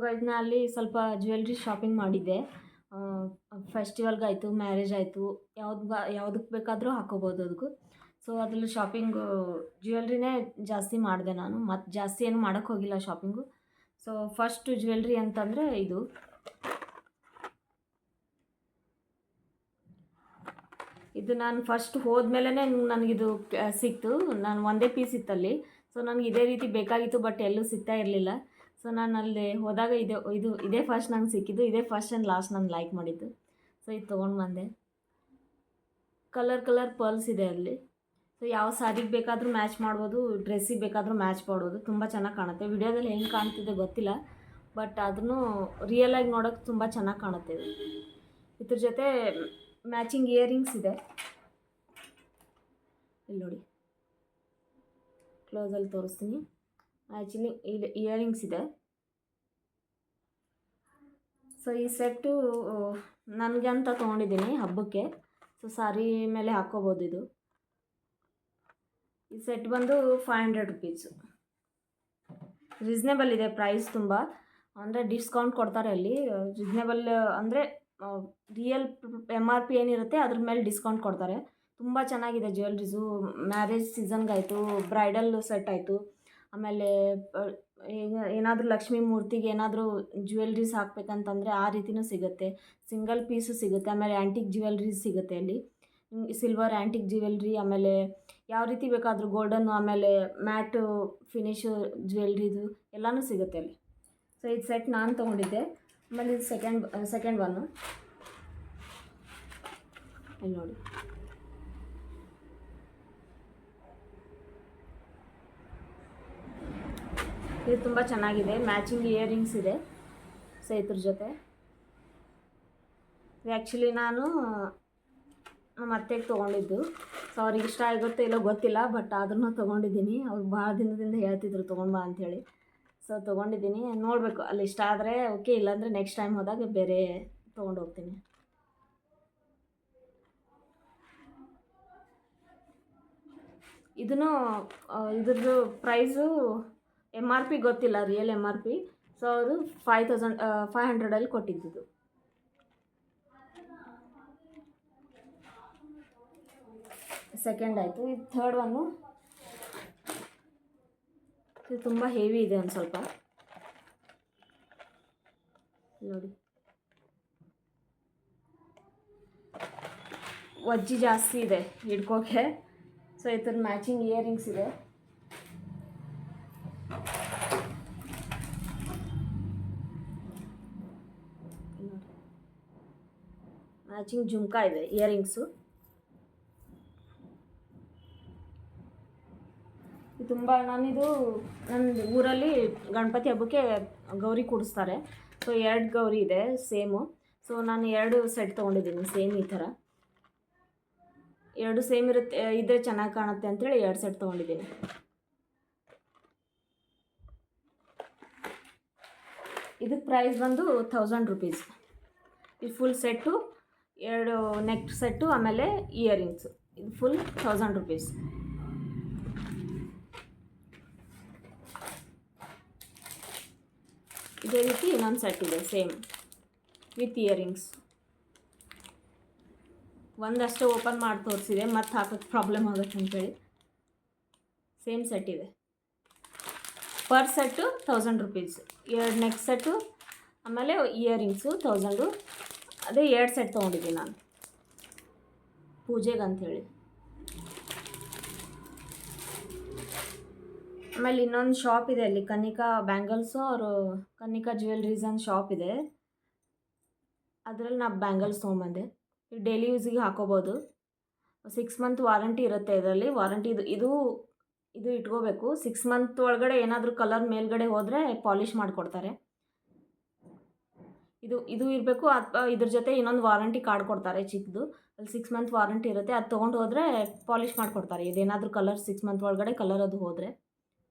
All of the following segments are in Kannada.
ಗೈಸ್ ನಾ ಅಲ್ಲಿ ಸ್ವಲ್ಪ ಜ್ಯುವೆಲ್ರಿ ಶಾಪಿಂಗ್ ಮಾಡಿದ್ದೆ. ಫೆಸ್ಟಿವಲ್ಗಾಯಿತು, ಮ್ಯಾರೇಜ್ ಆಯಿತು, ಯಾವುದಕ್ಕೆ ಬೇಕಾದರೂ ಹಾಕೋಬೋದು ಅದಕ್ಕೂ. ಸೊ ಅದ್ರಲ್ಲಿ ಶಾಪಿಂಗು ಜ್ಯುವೆಲ್ರಿನೇ ಜಾಸ್ತಿ ಮಾಡಿದೆ ನಾನು. ಮತ್ತು ಜಾಸ್ತಿ ಏನು ಮಾಡೋಕ್ಕೆ ಹೋಗಿಲ್ಲ ಶಾಪಿಂಗು. ಸೊ ಫಸ್ಟ್ ಜ್ಯುವೆಲ್ರಿ ಅಂತಂದರೆ ಇದು ನಾನು ಫಸ್ಟ್ ಹೋದ್ಮೇಲೆ ನನಗಿದು ಸಿಕ್ತು. ನಾನು ಒಂದೇ ಪೀಸ್ ಇತ್ತಲ್ಲಿ. ಸೊ ನನಗೆ ಇದೇ ರೀತಿ ಬೇಕಾಗಿತ್ತು, ಬಟ್ ಎಲ್ಲೂ ಸಿಗ್ತಾ ಇರಲಿಲ್ಲ. ಸೊ ನಾನು ಅಲ್ಲಿ ಹೋದಾಗ ಇದೇ ಫಸ್ಟ್ ನಂಗೆ ಸಿಕ್ಕಿದ್ದು. ಇದೇ ಫಸ್ಟ್ ಆ್ಯಂಡ್ ಲಾಸ್ಟ್ ನಾನು ಲೈಕ್ ಮಾಡಿದ್ದು. ಸೊ ಇದು ತೊಗೊಂಡು ಬಂದೆ. ಕಲರ್ ಪರ್ಲ್ಸ್ ಇದೆ ಅಲ್ಲಿ. ಸೊ ಯಾವ ಸಾರಿಗೆ ಬೇಕಾದರೂ ಮ್ಯಾಚ್ ಮಾಡ್ಬೋದು, ಡ್ರೆಸ್ಸಿಗೆ ಬೇಕಾದರೂ ಮ್ಯಾಚ್ ಮಾಡ್ಬೋದು. ತುಂಬ ಚೆನ್ನಾಗಿ ಕಾಣುತ್ತೆ. ವಿಡಿಯೋದಲ್ಲಿ ಹೆಂಗೆ ಕಾಣ್ತಿದೆ ಗೊತ್ತಿಲ್ಲ, ಬಟ್ ಅದನ್ನು ರಿಯಲಾಗಿ ನೋಡೋಕ್ಕೆ ತುಂಬ ಚೆನ್ನಾಗಿ ಕಾಣುತ್ತೆ ಇದು. ಇದ್ರ ಜೊತೆ ಮ್ಯಾಚಿಂಗ್ ಇಯರಿಂಗ್ಸ್ ಇದೆ. ಇಲ್ಲಿ ನೋಡಿ, ಕ್ಲೋಸಲ್ಲಿ ತೋರಿಸ್ತೀನಿ. ಮ್ಯಾಚಿಂಗ್ ಇಯರಿಂಗ್ಸ್ ಇದೆ. ಸೊ ಈ ಸೆಟ್ಟು ನನಗೆ ಅಂತ ತೊಗೊಂಡಿದ್ದೀನಿ ಹಬ್ಬಕ್ಕೆ. ಸೊ ಸಾರಿ ಮೇಲೆ ಹಾಕ್ಕೋಬೋದು ಇದು. ಈ ಸೆಟ್ ಬಂದು 500 ರುಪೀಸು. ರೀಸ್ನೇಬಲ್ ಇದೆ ಪ್ರೈಸ್ ತುಂಬ. ಅಂದರೆ ಡಿಸ್ಕೌಂಟ್ ಕೊಡ್ತಾರೆ ಅಲ್ಲಿ. ರೀಸ್ನೇಬಲ್ ಅಂದರೆ ರಿಯಲ್ MRP ಏನಿರುತ್ತೆ ಅದ್ರ ಮೇಲೆ ಡಿಸ್ಕೌಂಟ್ ಕೊಡ್ತಾರೆ. ತುಂಬ ಚೆನ್ನಾಗಿದೆ ಜ್ಯುವೆಲ್ರೀಸು. ಮ್ಯಾರೇಜ್ ಸೀಸನ್ಗಾಯಿತು, ಬ್ರೈಡಲ್ ಸೆಟ್ ಆಯಿತು, ಆಮೇಲೆ ಏನಾದರೂ ಲಕ್ಷ್ಮೀ ಮೂರ್ತಿಗೆ ಏನಾದರೂ ಜ್ಯುವೆಲ್ರೀಸ್ ಹಾಕ್ಬೇಕಂತಂದರೆ ಆ ರೀತಿಯೂ ಸಿಗುತ್ತೆ. ಸಿಂಗಲ್ ಪೀಸು ಸಿಗುತ್ತೆ. ಆಮೇಲೆ ಆ್ಯಂಟಿಕ್ ಜ್ಯುವೆಲ್ರೀಸ್ ಸಿಗುತ್ತೆ ಅಲ್ಲಿ. ಸಿಲ್ವರ್ ಆ್ಯಂಟಿಕ್ ಜ್ಯುವೆಲ್ರಿ, ಆಮೇಲೆ ಯಾವ ರೀತಿ ಬೇಕಾದರೂ ಗೋಲ್ಡನ್ನು, ಆಮೇಲೆ ಮ್ಯಾಟು ಫಿನಿಶು ಜ್ಯುವೆಲ್ರಿದು ಎಲ್ಲನೂ ಸಿಗುತ್ತೆ ಅಲ್ಲಿ. ಸೊ ಇದು ಸೆಟ್ ನಾನು ತೊಗೊಂಡಿದ್ದೆ. ಆಮೇಲೆ ಇದು ಸೆಕೆಂಡ್ ಒನ್ನು ಇಲ್ಲಿ ನೋಡಿ. ಇದು ತುಂಬ ಚೆನ್ನಾಗಿದೆ. ಮ್ಯಾಚಿಂಗ್ ಇಯರಿಂಗ್ಸ್ ಇದೆ. ಸೊ ಇದ್ರ ಜೊತೆ ಆ್ಯಕ್ಚುಲಿ ನಾನು ನಮ್ಮ ಅತ್ತೆಗೆ ತೊಗೊಂಡಿದ್ದು. ಸೊ ಅವ್ರಿಗೆ ಇಷ್ಟ ಆಗುತ್ತೋ ಇಲ್ಲೋ ಗೊತ್ತಿಲ್ಲ, ಬಟ್ ಅದನ್ನು ತೊಗೊಂಡಿದ್ದೀನಿ. ಅವ್ರು ಭಾಳ ದಿನದಿಂದ ಹೇಳ್ತಿದ್ರು ತೊಗೊಂಡ್ಬಾ ಅಂಥೇಳಿ. ಸೊ ತೊಗೊಂಡಿದ್ದೀನಿ. ನೋಡಬೇಕು, ಅಲ್ಲಿ ಇಷ್ಟ ಆದರೆ ಓಕೆ, ಇಲ್ಲಾಂದರೆ ನೆಕ್ಸ್ಟ್ ಟೈಮ್ ಹೋದಾಗ ಬೇರೆ ತೊಗೊಂಡು ಹೋಗ್ತೀನಿ. ಇದನ್ನು ಇದ್ರದ್ದು ಪ್ರೈಸು MRP ಗೊತ್ತಿಲ್ಲ, ರಿಯಲ್ MRP. ಸೊ ಅವರು 500 ಕೊಟ್ಟಿದ್ದು. ಸೆಕೆಂಡ್ ಆಯಿತು. ಇದು ಥರ್ಡ್ ಒನ್ನು. ಇದು ತುಂಬ ಹೆವಿ ಇದೆ ಒಂದು ಸ್ವಲ್ಪ ನೋಡಿ. ವಜ್ಜಿ ಜಾಸ್ತಿ ಇದೆ ಹಿಡ್ಕೋಕೆ. ಸೊ ಈ ಥರ ಮ್ಯಾಚಿಂಗ್ ಇಯರಿಂಗ್ಸ್ ಇದೆ. ಮ್ಯಾಚಿಂಗ್ ಜುಮ್ಕಾ ಇದೆ, ಇಯರಿಂಗ್ಸು. ತುಂಬ ನನ್ನ ಊರಲ್ಲಿ ಗಣಪತಿ ಹಬ್ಬಕ್ಕೆ ಗೌರಿ ಕೂಡಿಸ್ತಾರೆ. ಸೊ 2 ಗೌರಿ ಇದೆ ಸೇಮು. ಸೊ ನಾನು 2 ಸೆಟ್ ತೊಗೊಂಡಿದ್ದೀನಿ ಸೇಮ್. ಈ ಥರ 2 ಸೇಮ್ ಇದ್ದರೆ ಚೆನ್ನಾಗಿ ಕಾಣುತ್ತೆ ಅಂಥೇಳಿ 2 ಸೆಟ್ ತೊಗೊಂಡಿದ್ದೀನಿ. ಇದಕ್ಕೆ ಪ್ರೈಸ್ ಬಂದು 1000 ರುಪೀಸ್. ಇದು ಫುಲ್ ಸೆಟ್ಟು, 2 ನೆಕ್ ಸೆಟ್ಟು, ಆಮೇಲೆ ಇಯರಿಂಗ್ಸು. ಇದು ಫುಲ್ 1000 ರುಪೀಸ್. ಇದೇ ರೀತಿ ಇನ್ನೊಂದು ಸೆಟ್ ಇದೆ ಸೇಮ್ ವಿತ್ ಇಯರಿಂಗ್ಸ್. ಒಂದಷ್ಟೇ ಓಪನ್ ಮಾಡಿ ತೋರಿಸಿದೆ, ಮತ್ತೆ ಹಾಕೋಕ್ಕೆ ಪ್ರಾಬ್ಲಮ್ ಆಗುತ್ತೆ ಅಂಥೇಳಿ. ಸೇಮ್ ಸೆಟ್ ಇದೆ. Per set 1000 rupees. 2 neck set, ಆಮೇಲೆ ಇಯರಿಂಗ್ಸು 1000. ಅದೇ 2 ಸೆಟ್ ತೊಗೊಂಡಿದ್ದೀನಿ ನಾನು ಪೂಜೆಗೆ ಅಂಥೇಳಿ. ಆಮೇಲೆ ಇನ್ನೊಂದು ಶಾಪ್ ಇದೆ ಅಲ್ಲಿ, ಕನ್ನಿಕಾ ಬ್ಯಾಂಗಲ್ಸು, ಅವರು ಕನ್ನಿಕಾ ಜ್ಯುವೆಲ್ರೀಸ್ ಅಂತ ಶಾಪ್ ಇದೆ. ಅದರಲ್ಲಿ ನಾನು ಬ್ಯಾಂಗಲ್ಸ್ ತೊಗೊಂಬಂದೆ. ಡೈಲಿ ಯೂಸಿಗೆ ಹಾಕೋಬೋದು. 6 ಮಂತ್ ವಾರಂಟಿ ಇರುತ್ತೆ ಇದರಲ್ಲಿ. ವಾರಂಟಿ ಇದು ಇಟ್ಕೋಬೇಕು. 6 ಮಂತ್ ಒಳಗಡೆ ಏನಾದರೂ ಕಲರ್ ಮೇಲ್ಗಡೆ ಹೋದರೆ ಪಾಲಿಷ್ ಮಾಡಿಕೊಡ್ತಾರೆ. ಇದು ಇರಬೇಕು. ಅಥವಾ ಇದ್ರ ಜೊತೆ ಇನ್ನೊಂದು ವಾರಂಟಿ ಕಾರ್ಡ್ ಕೊಡ್ತಾರೆ ಚಿಕ್ಕದು. ಅಲ್ಲಿ 6 ಮಂತ್ ವಾರಂಟಿ ಇರುತ್ತೆ. ಅದು ತೊಗೊಂಡು ಹೋದರೆ ಪಾಲಿಷ್ ಮಾಡಿಕೊಡ್ತಾರೆ. ಇದೇನಾದರೂ ಕಲರ್ 6 ಮಂತ್ ಒಳಗಡೆ ಕಲರ್ ಅದು ಹೋದರೆ.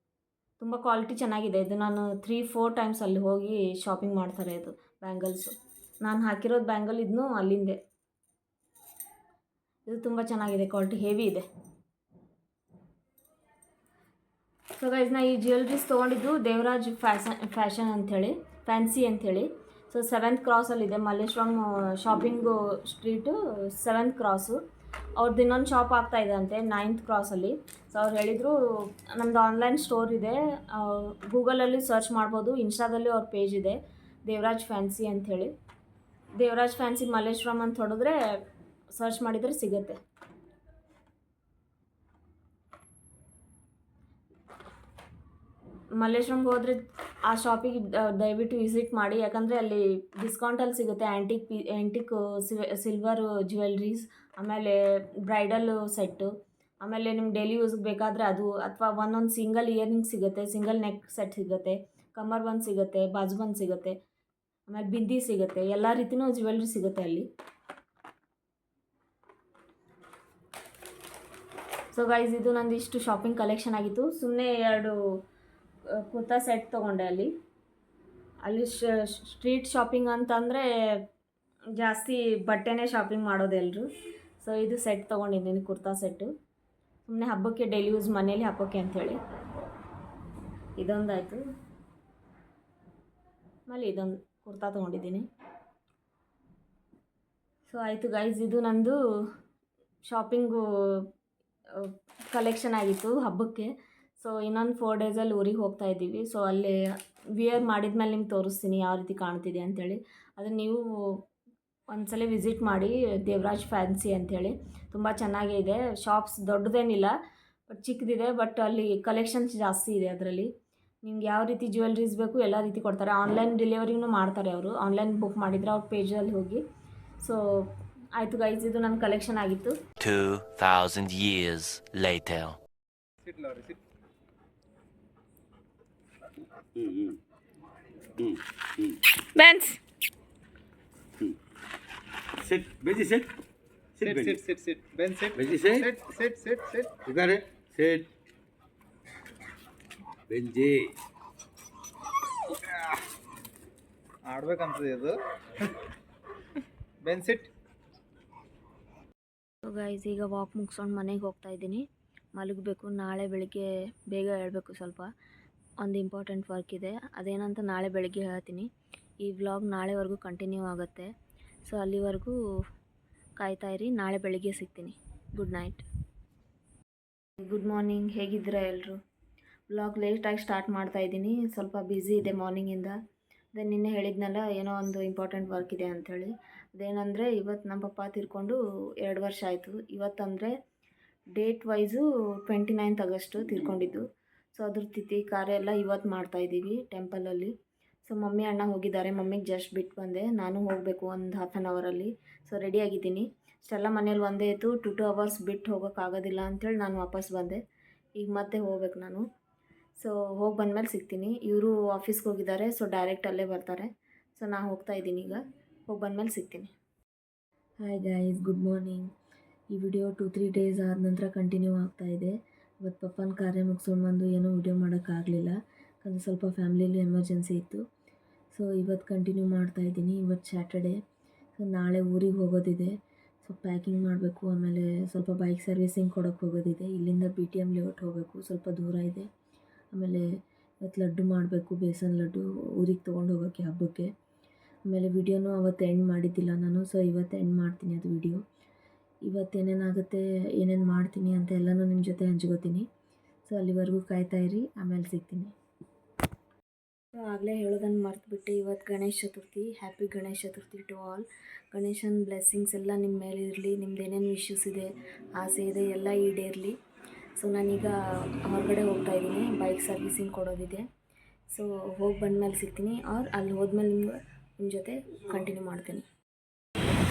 ತುಂಬ ಕ್ವಾಲಿಟಿ ಚೆನ್ನಾಗಿದೆ. ಇದು ನಾನು 3-4 ಟೈಮ್ಸ್ ಅಲ್ಲಿ ಹೋಗಿ ಶಾಪಿಂಗ್ ಮಾಡ್ತಾರೆ ಇದು ಬ್ಯಾಂಗಲ್ಸು. ನಾನು ಹಾಕಿರೋದು ಬ್ಯಾಂಗಲ್ ಇದನ್ನು ಅಲ್ಲಿಂದೆ. ಇದು ತುಂಬ ಚೆನ್ನಾಗಿದೆ, ಕ್ವಾಲಿಟಿ ಹೆವಿ ಇದೆ. ಸೊ ಗೈಸ್, ನಾ ಈ ಜ್ಯುವೆಲ್ರೀಸ್ ತೊಗೊಂಡಿದ್ದು ದೇವರಾಜ್ ಫ್ಯಾಷನ್ ಅಂಥೇಳಿ. ಫ್ಯಾನ್ಸಿ ಅಂಥೇಳಿ. ಸೊ 7th ಕ್ರಾಸಲ್ಲಿದೆ Malleshwaram shopping street 7th cross. ಅವ್ರದ್ದು ಇನ್ನೊಂದು ಶಾಪ್ ಆಗ್ತಾಯಿದೆ ಅಂತೆ 9th ಕ್ರಾಸಲ್ಲಿ. ಸೊ ಅವ್ರು ಹೇಳಿದರು ನಮ್ಮದು ಆನ್ಲೈನ್ ಸ್ಟೋರ್ ಇದೆ, ಗೂಗಲಲ್ಲಿ ಸರ್ಚ್ ಮಾಡ್ಬೋದು, ಇನ್ಸ್ಟಾದಲ್ಲಿ ಅವ್ರ ಪೇಜ್ ಇದೆ ದೇವರಾಜ್ ಫ್ಯಾನ್ಸಿ ಅಂಥೇಳಿ. ದೇವರಾಜ್ ಫ್ಯಾನ್ಸಿ ಮಲ್ಲೇಶ್ವರಂ ಅಂತ ಹೊಡೆದ್ರೆ ಸರ್ಚ್ ಮಾಡಿದರೆ ಸಿಗುತ್ತೆ. ಮಲ್ಲೇಶ್ವರಂಗೆ ಹೋದರೆ ಆ ಶಾಪಿಗೆ ದಯವಿಟ್ಟು ವಿಸಿಟ್ ಮಾಡಿ, ಯಾಕಂದರೆ ಅಲ್ಲಿ ಡಿಸ್ಕೌಂಟಲ್ಲಿ ಸಿಗುತ್ತೆ. ಆ್ಯಂಟಿಕ್ ಸಿಲ್ವರ್ ಜ್ಯುವೆಲ್ರೀಸ್, ಆಮೇಲೆ ಬ್ರೈಡಲ್ ಸೆಟ್ಟು, ಆಮೇಲೆ ನಿಮ್ಮ ಡೈಲಿ ಯೂಸ್ಗೆ ಬೇಕಾದರೆ ಅದು, ಅಥವಾ ಒಂದೊಂದು ಸಿಂಗಲ್ ಇಯರಿಂಗ್ ಸಿಗುತ್ತೆ, ಸಿಂಗಲ್ ನೆಕ್ ಸೆಟ್ ಸಿಗುತ್ತೆ, ಕಮರ್ ಬಂದ್ ಸಿಗುತ್ತೆ, ಬಾಜು ಬಂದ್ ಸಿಗುತ್ತೆ, ಆಮೇಲೆ ಬಿಂದಿ ಸಿಗುತ್ತೆ, ಎಲ್ಲ ರೀತಿಯೂ ಜ್ಯುವೆಲ್ರಿ ಸಿಗುತ್ತೆ ಅಲ್ಲಿ. ಸೊ ಗೈಸ್, ಇದು ನಂದು ಇಷ್ಟು ಶಾಪಿಂಗ್ ಕಲೆಕ್ಷನ್ ಆಗಿತ್ತು. ಸುಮ್ಮನೆ 2 ಕುರ್ತಾ ಸೆಟ್ ತೊಗೊಂಡೆ. ಅಲ್ಲಿ ಸ್ಟ್ರೀಟ್ ಶಾಪಿಂಗ್ ಅಂತಂದರೆ ಜಾಸ್ತಿ ಬಟ್ಟೆನೇ ಶಾಪಿಂಗ್ ಮಾಡೋದು ಎಲ್ಲರೂ. ಸೊ ಇದು ಸೆಟ್ ತೊಗೊಂಡಿದ್ದೀನಿ, ಕುರ್ತಾ ಸೆಟ್ಟು, ಸುಮ್ಮನೆ ಹಬ್ಬಕ್ಕೆ ಡೈಲಿ ಯೂಸ್ ಮನೇಲಿ ಹಾಕೋಕ್ಕೆ ಅಂಥೇಳಿ. ಇದೊಂದಾಯಿತು. ಆಮೇಲೆ ಇದೊಂದು ಕುರ್ತಾ ತೊಗೊಂಡಿದ್ದೀನಿ. ಸೊ ಆಯಿತು ಗೈಸ್, ಇದು ನಂದು ಶಾಪಿಂಗು ಕಲೆಕ್ಷನ್ ಆಗಿತ್ತು ಹಬ್ಬಕ್ಕೆ. ಸೊ ಇನ್ನೊಂದು 4 ಡೇಸಲ್ಲಿ ಊರಿಗೆ ಹೋಗ್ತಾ ಇದ್ದೀವಿ. ಸೊ ಅಲ್ಲಿ ವಿಯರ್ ಮಾಡಿದ್ಮೇಲೆ ನಿಮ್ಗೆ ತೋರಿಸ್ತೀನಿ ಯಾವ ರೀತಿ ಕಾಣ್ತಿದೆ ಅಂಥೇಳಿ. ಅದನ್ನು ನೀವು ಒಂದ್ಸಲ ವಿಸಿಟ್ ಮಾಡಿ, ದೇವರಾಜ್ ಫ್ಯಾನ್ಸಿ ಅಂಥೇಳಿ. ತುಂಬ ಚೆನ್ನಾಗೇ ಇದೆ. ಶಾಪ್ಸ್ ದೊಡ್ಡದೇನಿಲ್ಲ, ಬಟ್ ಚಿಕ್ಕದಿದೆ, ಬಟ್ ಅಲ್ಲಿ ಕಲೆಕ್ಷನ್ಸ್ ಜಾಸ್ತಿ ಇದೆ. ಅದರಲ್ಲಿ ನಿಮ್ಗೆ ಯಾವ ರೀತಿ ಜ್ಯುವೆಲ್ರೀಸ್ ಬೇಕು ಎಲ್ಲ ರೀತಿ ಕೊಡ್ತಾರೆ. ಆನ್ಲೈನ್ ಡೆಲಿವರಿನೂ ಮಾಡ್ತಾರೆ ಅವರು. ಆನ್ಲೈನ್ ಬುಕ್ ಮಾಡಿದರೆ ಅವ್ರ ಪೇಜಲ್ಲಿ ಹೋಗಿ. ಸೊ ಆಯಿತು ಗೈಸ್, ಇದು ನನ್ನ ಕಲೆಕ್ಷನ್ ಆಗಿತ್ತು. 2000 years later. Benz. Sit. Benji, sit. Sit, Benji. Sit. Ben, sit. Benji, sit. Sit. You got it? Sit. Benji. ಆಡ್ಬೇಕಂತದೆ ಅದು. ಬೆನ್ ಸಿಟ್. ಸೊ ಗೈಸ್, ಈಗ ವಾಕ್ ಮುಗಿಸ್ಕೊಂಡು ಮನೆಗೆ ಹೋಗ್ತಾ ಇದ್ದೀನಿ. ಮಲಗಬೇಕು. ನಾಳೆ ಬೆಳಿಗ್ಗೆ ಬೇಗ ಹೇಳ್ಬೇಕು. ಸ್ವಲ್ಪ ಒಂದು ಇಂಪಾರ್ಟೆಂಟ್ ವರ್ಕ್ ಇದೆ, ಅದೇನಂತ ನಾಳೆ ಬೆಳಿಗ್ಗೆ ಹೇಳ್ತೀನಿ. ಈ ವ್ಲಾಗ್ ನಾಳೆವರೆಗೂ ಕಂಟಿನ್ಯೂ ಆಗುತ್ತೆ. ಸೊ ಅಲ್ಲಿವರೆಗೂ ಕಾಯ್ತಾ ಇರಿ. ನಾಳೆ ಬೆಳಿಗ್ಗೆ ಸಿಗ್ತೀನಿ. Good night. Good morning. ಹೇಗಿದ್ದೀರಾ ಎಲ್ಲರೂ? ವ್ಲಾಗ್ ಲೇಟಾಗಿ ಸ್ಟಾರ್ಟ್ ಮಾಡ್ತಾಯಿದ್ದೀನಿ. ಸ್ವಲ್ಪ ಬ್ಯುಸಿ ಇದೆ ಮಾರ್ನಿಂಗಿಂದ. ಅದೇ ನಿನ್ನೆ ಹೇಳಿದ್ನಲ್ಲ, ಏನೋ ಒಂದು ಇಂಪಾರ್ಟೆಂಟ್ ವರ್ಕ್ ಇದೆ ಅಂಥೇಳಿ. ಅದೇನಂದರೆ, ಇವತ್ತು ನಮ್ಮ ಪಪ್ಪ ತೀರ್ಕೊಂಡು 2 ವರ್ಷ ಆಯಿತು. ಇವತ್ತಂದರೆ ಡೇಟ್ ವೈಸು 29th ಆಗಸ್ಟು ತೀರ್ಕೊಂಡಿದ್ದು. ಸೊ ಅದ್ರ ತಿಥಿ ಕಾರ್ಯ ಎಲ್ಲ ಇವತ್ತು ಮಾಡ್ತಾಯಿದ್ದೀವಿ ಟೆಂಪಲಲ್ಲಿ. ಸೊ ಮಮ್ಮಿ ಅಣ್ಣ ಹೋಗಿದ್ದಾರೆ. ಮಮ್ಮಿಗೆ ಜಸ್ಟ್ ಬಿಟ್ಟು ಬಂದೆ. ನಾನು ಹೋಗಬೇಕು ಒಂದು 1/2 ಅವರಲ್ಲಿ. ಸೊ ರೆಡಿಯಾಗಿದ್ದೀನಿ. ಇಷ್ಟೆಲ್ಲ ಮನೇಲಿ ಒಂದೇ ಇತ್ತು. 2 ಅವರ್ಸ್ ಬಿಟ್ಟು ಹೋಗೋಕ್ಕಾಗೋದಿಲ್ಲ ಅಂಥೇಳಿ ನಾನು ವಾಪಸ್ ಬಂದೆ. ಈಗ ಮತ್ತೆ ಹೋಗ್ಬೇಕು ನಾನು. ಸೊ ಹೋಗಿ ಬಂದಮೇಲೆ ಸಿಗ್ತೀನಿ. ಇವರು ಆಫೀಸ್ಗೆ ಹೋಗಿದ್ದಾರೆ. ಸೊ ಡೈರೆಕ್ಟ್ ಅಲ್ಲೇ ಬರ್ತಾರೆ. ಸೊ ನಾನು ಹೋಗ್ತಾ ಇದ್ದೀನಿ. ಈಗ ಹೋಗಿ ಬಂದಮೇಲೆ ಸಿಗ್ತೀನಿ. Hi guys, good morning. ಈ ವಿಡಿಯೋ 2-3 ಡೇಸ್ ಆದ ನಂತರ ಕಂಟಿನ್ಯೂ ಆಗ್ತಾಯಿದೆ. ಇವತ್ತು ಪಪ್ಪನ ಕಾರ್ಯ ಮುಗಿಸ್ಕೊಂಡು ಬಂದು ಏನೂ ವಿಡಿಯೋ ಮಾಡೋಕ್ಕಾಗಲಿಲ್ಲ, ಯಾಕಂದರೆ ಸ್ವಲ್ಪ ಫ್ಯಾಮ್ಲಿಲಿ ಎಮರ್ಜೆನ್ಸಿ ಇತ್ತು. ಸೊ ಇವತ್ತು ಕಂಟಿನ್ಯೂ ಮಾಡ್ತಾಯಿದ್ದೀನಿ. ಇವತ್ತು ಸ್ಯಾಟರ್ಡೇ. ಸೊ ನಾಳೆ ಊರಿಗೆ ಹೋಗೋದಿದೆ. ಸೊ ಪ್ಯಾಕಿಂಗ್ ಮಾಡಬೇಕು. ಆಮೇಲೆ ಸ್ವಲ್ಪ ಬೈಕ್ ಸರ್ವಿಸಿಂಗ್ ಕೊಡೋಕ್ಕೆ ಹೋಗೋದಿದೆ. ಇಲ್ಲಿಂದ BTM ಲೇಔಟ್ ಹೋಗಬೇಕು, ಸ್ವಲ್ಪ ದೂರ ಇದೆ. ಆಮೇಲೆ ಇವತ್ತು ಲಡ್ಡು ಮಾಡಬೇಕು, ಬೇಸನ್ ಲಡ್ಡು, ಊರಿಗೆ ತೊಗೊಂಡು ಹೋಗೋಕ್ಕೆ ಹಬ್ಬಕ್ಕೆ. ಆಮೇಲೆ ವಿಡಿಯೋನೂ ಅವತ್ತು ಎಂಡ್ ಮಾಡಿದ್ದಿಲ್ಲ ನಾನು. ಸೊ ಇವತ್ತು ಎಂಡ್ ಮಾಡ್ತೀನಿ ಅದು ವಿಡಿಯೋ. ಇವತ್ತೇನೇನಾಗುತ್ತೆ, ಏನೇನು ಮಾಡ್ತೀನಿ ಅಂತ ಎಲ್ಲನೂ ನಿಮ್ಮ ಜೊತೆ ಹಂಚ್ಕೋತೀನಿ. ಸೊ ಅಲ್ಲಿವರೆಗೂ ಕಾಯ್ತಾ ಇರಿ, ಆಮೇಲೆ ಸಿಗ್ತೀನಿ. ಸೊ ಆಗಲೇ ಹೇಳೋದನ್ನು ಮರ್ತುಬಿಟ್ಟೆ, ಇವತ್ತು Ganesha Chaturthi. Happy Ganesha Chaturthi to all. ಗಣೇಶನ ಬ್ಲೆಸ್ಸಿಂಗ್ಸ್ ಎಲ್ಲ ನಿಮ್ಮ ಮೇಲೆ ಇರಲಿ. ನಿಮ್ದು ಏನೇನು ವಿಶ್ಯೂಸ್ ಇದೆ, ಆಸೆ ಇದೆ, ಎಲ್ಲ ಈಡೇರಲಿ. ಸೊ ನಾನೀಗ ಹೊರಗಡೆ ಹೋಗ್ತಾಯಿದ್ದೀನಿ. ಬೈಕ್ ಸರ್ವಿಸಿಂಗ್ ಕೊಡೋದಿದೆ. ಸೊ ಹೋಗಿ ಬಂದಮೇಲೆ ಸಿಗ್ತೀನಿ. ಅಲ್ಲಿ ಹೋದ್ಮೇಲೆ ನಿಮ್ಮ ಜೊತೆ ಕಂಟಿನ್ಯೂ ಮಾಡ್ತೀನಿ.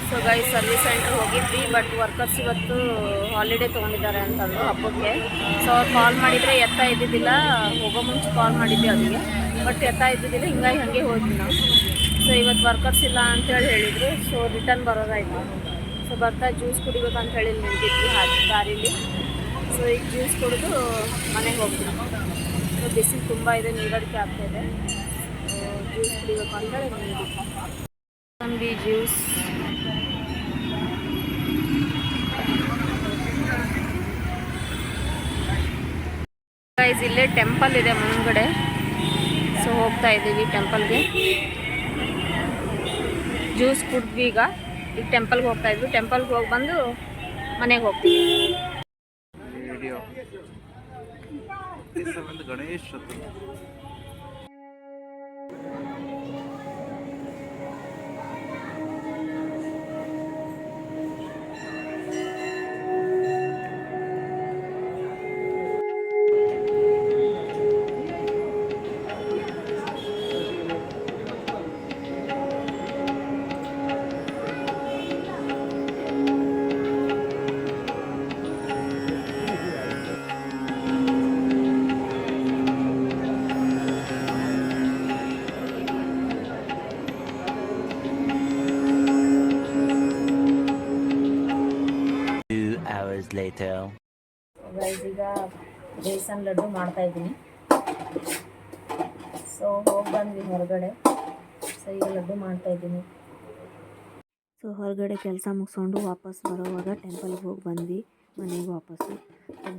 ಸೊ ಗೈಸ್, ಸರ್ವಿಸ್ ಸೆಂಟ್ರ್ ಹೋಗಿದ್ವಿ, ಬಟ್ ವರ್ಕರ್ಸ್ ಇವತ್ತು ಹಾಲಿಡೇ ತೊಗೊಂಡಿದ್ದಾರೆ ಅಂತಂದು ಹಬ್ಬಕ್ಕೆ. ಸೊ ಅವ್ರು ಕಾಲ್ ಮಾಡಿದರೆ ಎತ್ತಾ ಇದ್ದಿದ್ದಿಲ್ಲ. ಹೋಗೋ ಮುಂಚೆ ಕಾಲ್ ಮಾಡಿದ್ದೆ ಅವರಿಗೆ, ಬಟ್ ಎತ್ತಾ ಇದ್ದಿದ್ದಿಲ್ಲ. ಹಿಂಗಾಗಿ ಹಾಗೆ ಹೋದ್ವಿ ನಾವು. ಸೊ ಇವತ್ತು ವರ್ಕರ್ಸ್ ಇಲ್ಲ ಅಂತೇಳಿ ಹೇಳಿದರು. ಸೊ ರಿಟರ್ನ್ ಬರೋದಾಯಿತು. ಸೊ ಬರ್ತಾ ಜ್ಯೂಸ್ ಕುಡಿಬೇಕಂತ ಹೇಳಿ ನಿಂತಿದ್ವಿ ದಾರೀಲಿ. ಸೊ ಈಗ ಜ್ಯೂಸ್ ಕುಡಿದು ಮನೆಗೆ ಹೋಗ್ತೀವಿ. ಸೊ ಬಿಸಿಲು ತುಂಬ ಇದೆ, ನೀರಡಿಕೆ ಆಗ್ತಾಯಿದೆ. ಜ್ಯೂಸ್ ಕುಡಿಬೇಕು ಅಂತೇಳಿ ಬಂದಿದ್ವಿ. ತಂಬಿ ಜ್ಯೂಸ್. ಗೈಸ್, ಇಲ್ಲೇ ಟೆಂಪಲ್ ಇದೆ ಮುಂದ್ಗಡೆ. ಸೊ ಹೋಗ್ತಾ ಇದ್ದೀವಿ ಟೆಂಪಲ್ಗೆ. ಜ್ಯೂಸ್ ಕುಡಿದ್ವಿ. ಈಗ ಟೆಂಪಲ್ಗೆ ಹೋಗ್ತಾ ಇದ್ವಿ. ಟೆಂಪಲ್ಗೆ ಹೋಗಿ ಬಂದು ಮನೆಗೆ ಹೋಗ್ತೀವಿ. Video Ganesh hours later. ಈಗ ಬೇಸನ್ ಲಡ್ಡು ಮಾಡ್ತಾ ಇದ್ದೀನಿ. ಸೊ ಹೋಗಿ ಬಂದ್ವಿ ಹೊರಗಡೆ. ಸೊ ಈಗ ಲಡ್ಡು ಮಾಡ್ತಾ ಇದ್ದೀನಿ. ಸೊ ಹೊರಗಡೆ ಕೆಲಸ ಮುಗಿಸ್ಕೊಂಡು ವಾಪಸ್ ಬರೋವಾಗ ಟೆಂಪಲ್ಗೆ ಹೋಗಿ ಬಂದ್ವಿ ಮನೆಗೆ ವಾಪಸ್ಸು.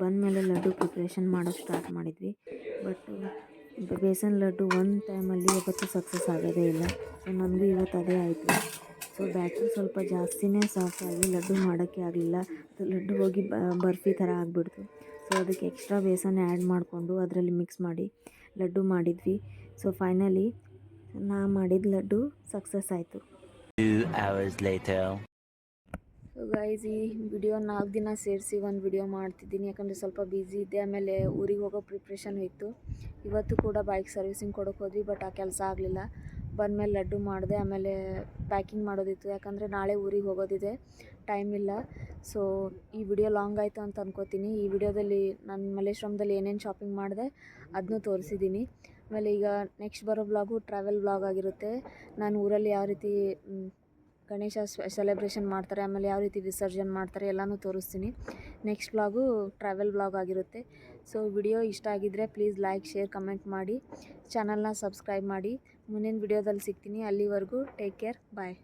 ಬಂದಮೇಲೆ ಲಡ್ಡು ಪ್ರಿಪ್ರೇಷನ್ ಮಾಡೋಕ್ಕೆ ಸ್ಟಾರ್ಟ್ ಮಾಡಿದ್ವಿ. ಬಟ್ ಬೇಸನ್ ಲಡ್ಡು ಒಂದು ಟೈಮಲ್ಲಿ ಯಾವತ್ತೂ ಸಕ್ಸಸ್ ಆಗೋದೇ ಇಲ್ಲ. ಸೊ ನನಗೂ ಇವತ್ತು ಅದೇ ಆಯಿತು. ಸೊ ಬ್ಯಾಟ್ರಿ ಸ್ವಲ್ಪ ಜಾಸ್ತಿನೇ ಸಾಫ್ಟ್ ಆಗಿ ಲಡ್ಡು ಮಾಡೋಕ್ಕೆ ಆಗಲಿಲ್ಲ. ಅದು ಲಡ್ಡು ಹೋಗಿ ಬರ್ಫಿ ಥರ ಆಗಿಬಿಡ್ತು. ಸೊ ಅದಕ್ಕೆ ಎಕ್ಸ್ಟ್ರಾ ಬೇಸನ್ ಆ್ಯಡ್ ಮಾಡಿಕೊಂಡು ಅದರಲ್ಲಿ ಮಿಕ್ಸ್ ಮಾಡಿ ಲಡ್ಡು ಮಾಡಿದ್ವಿ. ಸೊ ಫೈನಲಿ ನಾ ಮಾಡಿದ ಲಡ್ಡು ಸಕ್ಸಸ್ ಆಯಿತು. 2 hours later. ಸೊ ಗೈಸ್, ಈ ವಿಡಿಯೋ 4 ದಿನ ಸೇರಿಸಿ ಒಂದು ವಿಡಿಯೋ ಮಾಡ್ತಿದ್ದೀನಿ. ಯಾಕಂದರೆ ಸ್ವಲ್ಪ ಬ್ಯುಸಿ ಇದ್ದೆ. ಆಮೇಲೆ ಊರಿಗೆ ಹೋಗೋ ಪ್ರಿಪ್ರೇಷನ್ ಇತ್ತು. ಇವತ್ತು ಕೂಡ ಬೈಕ್ ಸರ್ವಿಸಿಂಗ್ ಕೊಡೋಕೆ ಹೋದ್ವಿ. ಬಟ್ ಆ ಕೆಲಸ ಆಗಲಿಲ್ಲ. ಬಂದಮೇಲೆ ಲಡ್ಡು ಮಾಡಿದೆ. ಆಮೇಲೆ ಪ್ಯಾಕಿಂಗ್ ಮಾಡೋದಿತ್ತು. ಯಾಕಂದರೆ ನಾಳೆ ಊರಿಗೆ ಹೋಗೋದಿದೆ, ಟೈಮ್ ಇಲ್ಲ. ಸೊ ಈ ವಿಡಿಯೋ ಲಾಂಗ್ ಆಯಿತು ಅಂತ ಅನ್ಕೋತೀನಿ. ಈ ವಿಡಿಯೋದಲ್ಲಿ ನಾನು ಮಲ್ಲೇಶ್ವರಮದಲ್ಲಿ ಏನೇನು ಶಾಪಿಂಗ್ ಮಾಡಿದೆ ಅದನ್ನೂ ತೋರಿಸಿದ್ದೀನಿ. ಆಮೇಲೆ ಈಗ ನೆಕ್ಸ್ಟ್ ಬರೋ ವ್ಲಾಗು ಟ್ರಾವೆಲ್ ವ್ಲಾಗ್ ಆಗಿರುತ್ತೆ. ನಾನು ಊರಲ್ಲಿ ಯಾವ ರೀತಿ ಗಣೇಶ ಸೆಲೆಬ್ರೇಷನ್ ಮಾಡ್ತಾರೆ, ಆಮೇಲೆ ಯಾವ ರೀತಿ ವಿಸರ್ಜನೆ ಮಾಡ್ತಾರೆ ಎಲ್ಲನೂ ತೋರಿಸ್ತೀನಿ. ನೆಕ್ಸ್ಟ್ ವ್ಲಾಗು ಟ್ರಾವೆಲ್ ವ್ಲಾಗ್ ಆಗಿರುತ್ತೆ. ಸೊ ವಿಡಿಯೋ ಇಷ್ಟ ಆಗಿದ್ದರೆ ಪ್ಲೀಸ್ ಲೈಕ್, ಶೇರ್, ಕಮೆಂಟ್ ಮಾಡಿ. ಚಾನಲ್ನ ಸಬ್ಸ್ಕ್ರೈಬ್ ಮಾಡಿ. ಮುಂದಿನ ವಿಡಿಯೋದಲ್ಲಿ ಸಿಗ್ತೀನಿ. ಅಲ್ಲಿವರೆಗೂ ಟೇಕ್ ಕೇರ್, ಬಾಯ್.